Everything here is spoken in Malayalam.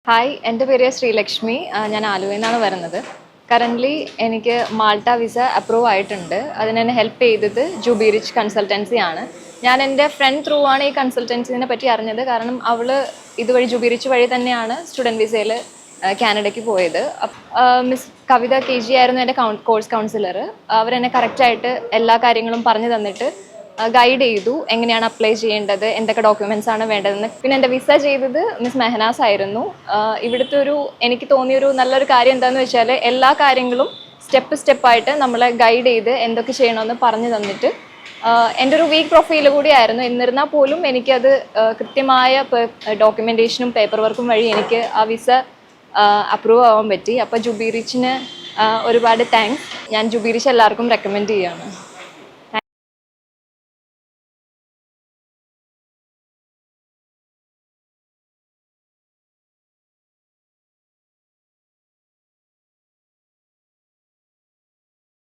ഹായ്, എൻ്റെ പേര് ശ്രീലക്ഷ്മി. ഞാൻ ആലുവയിൽ നിന്നാണ് വരുന്നത്. കറൻ്റ്ലി എനിക്ക് മാൾട്ട വിസ അപ്രൂവ് ആയിട്ടുണ്ട്. അതിനെന്നെ ഹെൽപ്പ് ചെയ്തത് ജൂബി റിച്ച് കൺസൾട്ടൻസി ആണ്. ഞാൻ എൻ്റെ ഫ്രണ്ട് ത്രൂ ആണ് ഈ കൺസൾട്ടൻസിനെ പറ്റി അറിഞ്ഞത്. കാരണം അവൾ ഇതുവഴി ജൂബി റിച്ച് വഴി തന്നെയാണ് സ്റ്റുഡൻറ്റ് വിസയിൽ കാനഡയ്ക്ക് പോയത്. മിസ് കവിത KG ആയിരുന്നു എൻ്റെ കോഴ്സ് കൗൺസിലർ. അവരെന്നെ കറക്റ്റായിട്ട് എല്ലാ കാര്യങ്ങളും പറഞ്ഞു തന്നിട്ട് ഗൈഡ് ചെയ്തു, എങ്ങനെയാണ് അപ്ലൈ ചെയ്യേണ്ടത്, എന്തൊക്കെ ഡോക്യുമെൻറ്റ്സ് ആണ് വേണ്ടതെന്ന്. പിന്നെ എൻ്റെ വിസ ചെയ്തത് മിസ് മെഹനാസ് ആയിരുന്നു. ഇവിടുത്തെ എനിക്ക് തോന്നിയൊരു നല്ലൊരു കാര്യം എന്താണെന്ന് വെച്ചാൽ എല്ലാ കാര്യങ്ങളും സ്റ്റെപ്പായിട്ട് നമ്മളെ ഗൈഡ് ചെയ്ത് എന്തൊക്കെ ചെയ്യണമെന്ന് പറഞ്ഞു തന്നിട്ട് എൻ്റെ ഒരു വീക്ക് പ്രൊഫൈൽ കൂടിയായിരുന്നു. എന്നിരുന്നാൽ പോലും എനിക്കത് കൃത്യമായ ഡോക്യുമെൻറ്റേഷനും പേപ്പർ വർക്കും വഴി എനിക്ക് ആ വിസ അപ്രൂവ് ആവാൻ പറ്റി. അപ്പോൾ ജൂബി റിച്ചിന് ഒരുപാട് താങ്ക്സ്. ഞാൻ ജൂബി റിച്ച് എല്ലാവർക്കും റെക്കമെൻഡ് ചെയ്യുകയാണ്.